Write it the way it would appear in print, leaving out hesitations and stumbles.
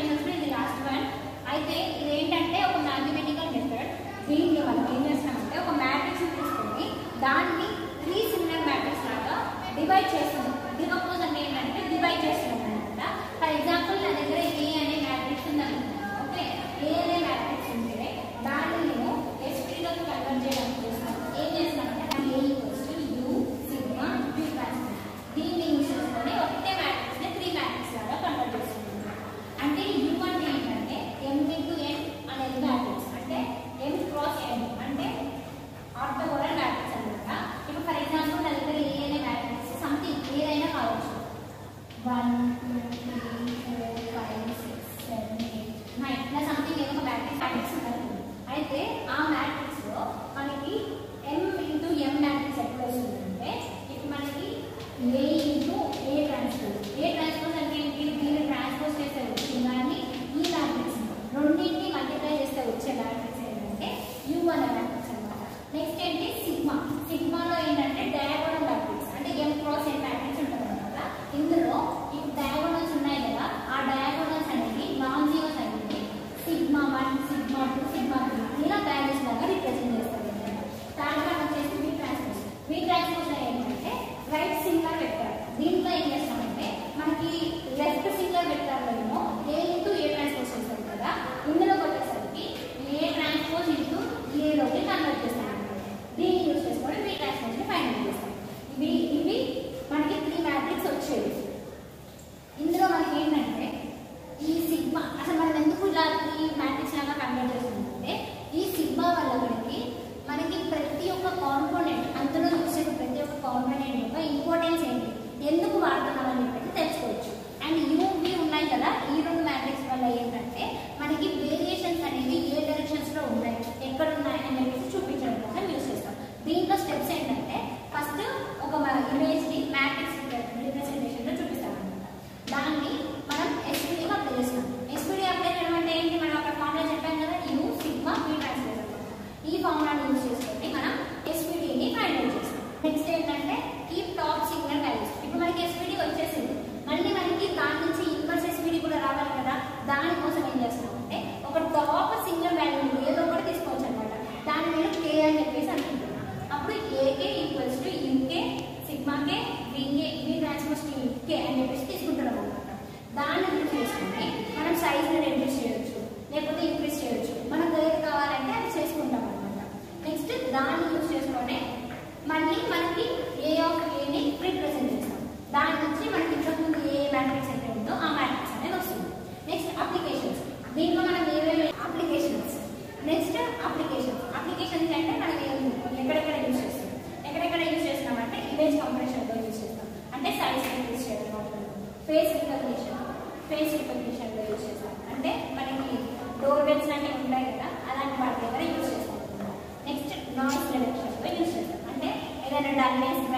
Questions లో ఇది last one. అయితే ఇది ఏంటంటే ఒక మ్యాథమెటికల్ మెథడ్. దీంట్లో మనం ఏం చేస్తామంటే ఒక మ్యాట్రిక్స్ తీసుకొని దాన్ని 3 సిమిలర్ మ్యాట్రిక్స్ లాగా డివైడ్ చేస్తున్నాం. డికంపోజ్ అంటే ఏంటంటే డివైడ్ చేస్తున్నాం అనమాట. ఫర్ ఎగ్జాంపుల్ నా దగ్గర ఏ అనే మ్యాట్రిక్స్ ఉంది అనుకుంటున్నాను. ఓకే, ఏ అనే మ్యాట్రిక్స్ ఉంటే దాన్ని నేను ఎస్పీలోకి కన్వర్ట్ చేయడానికి చూస్తాను. ఏం చేస్తానంటే నాకు A equals to U sigma B transpose దీన్ని యూజ్ చేసుకొని ఒకటే మ్యాట్రిక్స్ ని 3 మ్యాట్రిక్స్ లాగా కన్వర్ట్ చేస్తున్నాను. అంటే యూ అంటే ఏంటంటే m ఇంటూ n అనేది మ్యాట్రిక్స్, అంటే m క్రాస్ n అంటే ఆర్థోగోనల్ మ్యాట్రిక్స్ అన్నమాట. ఇప్పుడు ఫర్ ఎగ్జాంపుల్ నా దగ్గర ఏ అనే మ్యాట్రిక్స్ సంథింగ్ ఏదైనా కావచ్చు, 1 2 3 4 5 6 7 8 9 ఇలా సంథింగ్ ఏదో ఒక మ్యాట్రిక్స్ ఉంటుంది. అయితే ఆ మ్యాట్రిక్స్ లో మనకి m ఇంటూ m మ్యాట్రిక్స్ ఎప్పుడు వస్తుందంటే ఇప్పుడు మనకి a ఇంటూ a ట్రాన్స్పోజ్ అంటే ఏంటి, దీన్ని ట్రాన్స్పోజ్ చేస్తే వచ్చింది. కానీ ఈ మ్యాట్రిక్స్ రెండింటిని మల్టిప్లై చేస్తే వచ్చే మ్యాట్రిక్స్ ఏంటంటే u అనే మ్యాట్రిక్స్ అనమాట. నెక్స్ట్ ఏంటి సిగ్మాలో ఏంటంటే డయాగోనల్ మ్యాట్రిక్స్, అంటే m క్రాస్ n మ్యాట్రిక్స్ ఉంటుంది అనమాట. ఇందులో ఈ డయాగోనల్స్ ఉన్నాయి కదా, ఆ డయాగోనల్స్ అనేది నాన్ జీరోస్ అనేది సిగ్మా 1 సిగ్మా 2 సిగ్మా 3 ఇలా వాల్యూస్ లాగా రిప్రజెంట్ చేస్తారు అనమాట. థర్డ్ వన్ వచ్చేసి వి ట్రాన్స్పోజ్ ఏంటంటే రైట్ సింగులర్ వెక్టర్. దీంట్లో ఏం చేస్తామంటే మనకి లెఫ్ట్ సింగులర్ వెక్టర్ లో ఏమో ఏ ఇంటూ ఏ ట్రాన్స్పోజ్ చేస్తాం కదా, ఇందులోకి వచ్చేసరికి ఏ ట్రాన్స్పోజ్ ఇంటూ ఏ లోకి కన్వర్ట్ చేస్తాం అనమాట. దీన్ని యూజ్ చేసుకొని వి ట్రాన్స్పోజ్ ని ఫైండ్ చేస్తాం. ఇవి మనకి 3 మ్యాట్రిక్స్ వచ్చేవి. ఇందులో మనకి ఏంటంటే ఈ సిగ్మా అసలు మనం ఎందుకు ఇలా 3 మ్యాట్రిక్స్ లాగా కన్వర్ట్ చేస్తుందంటే ఈ సిగ్మా వల్ల మనకి ప్రతి ఒక్క కాంపోనెంట్ అందులో చూసే ప్రతి ఒక్క కాంపోనెంట్ యొక్క ఇంపార్టెన్స్ ఏంటి, ఎందుకు వాడుతున్నాం అని చెప్పి తెలుసుకోవచ్చు. అండ్ యూవి ఉన్నాయి కదా, ఈ 2 మ్యాట్రిక్స్ వల్ల ఏంటంటే మనకి వేరియేషన్స్ అనేవి ఏ డైరెక్షన్స్ లో ఉన్నాయి, ఎక్కడ ఉన్నాయి అని చెప్పేసి చూపించడం కోసం యూజ్ చేస్తాం. దీంట్లో స్టెప్స్ ఏంటంటే ఫస్ట్ ఒక ఇమేజ్ ని మ్యాట్రిక్స్ రిప్రజెంటేషన్ లో చూపిస్తాం అనమాట. దాన్ని మనం ఎస్పీడీగా అప్లై చేస్తాం. ఎస్పీడీ అప్లై చేయడం అంటే ఏంటి, మనం అక్కడ ఫార్ములా చెప్పాం కదా, యూ సిగ్మా బి ట్రాన్స్పోజ్. ఈ ఫార్ములాని యూజ్ చేసుకొని మనం ఎస్పీడీని ఫైండ్ అవుట్ చేస్తాం. నెక్స్ట్ ఏంటంటే కీప్ టాప్ సిగ్నల్ వాల్యూస్. ఇప్పుడు మనకి ఎస్పీడీ వచ్చేసింది, మళ్ళీ మనకి దాని నుంచి ఇన్వర్స్ ఎస్పీడీ కూడా రావాలి కదా, దానికోసం ఏం చేస్తామంటే ఒక టాప్ సింగిల్ వాల్యూ ఏదో ఒకటి తీసుకోవచ్చు అనమాట. దాన్ని నేను కే అని చెప్పేసి అనుకుంటున్నాను. అప్పుడు A K equals to U K sigma K V transpose to K అని చెప్పేసి తీసుకుంటున్నాం అనమాట. దాన్ని యూజ్ చేసుకొని మనం సైజ్ని రెడ్యూస్ చేయొచ్చు, లేకపోతే ఇంక్రీజ్ చేయొచ్చు, మనకు ఏది కావాలంటే అది చేసుకుంటాం అనమాట. నెక్స్ట్ దాన్ని యూజ్ చేసుకొని మళ్ళీ మనకి ఏ ఆఫ్ ఏని రిప్రజెంట్ చేస్తాం. దాని నుంచి మనకి ఇంతకుముందు ఏ మ్యాట్రిక్స్ అయితే ఉందో ఆ మ్యాట్రిక్స్ అనేది వస్తుంది. Next applications. దీంట్లో మనం ఏవేవి అప్లికేషన్స్ అంటే మనం ఎక్కడెక్కడ యూజ్ చేస్తాం, ఎక్కడెక్కడ యూజ్ చేస్తామంటే ఇమేజ్ కంప్రెషన్లో యూజ్ చేస్తాం, అంటే సైజ్ ఇంక్రీజ్ చేయడం. ఫేస్ రికగ్నిషన్లో యూజ్ చేస్తాం, అంటే మనకి డోర్ బెల్స్ లాంటివి ఉంటాయి కదా, అలాంటి వాటి దగ్గర యూజ్ చేస్తాం. నెక్స్ట్ నాయిస్ రిడక్షన్లో యూజ్ చేస్తాం, అంటే ఏదైనా డల్నెస్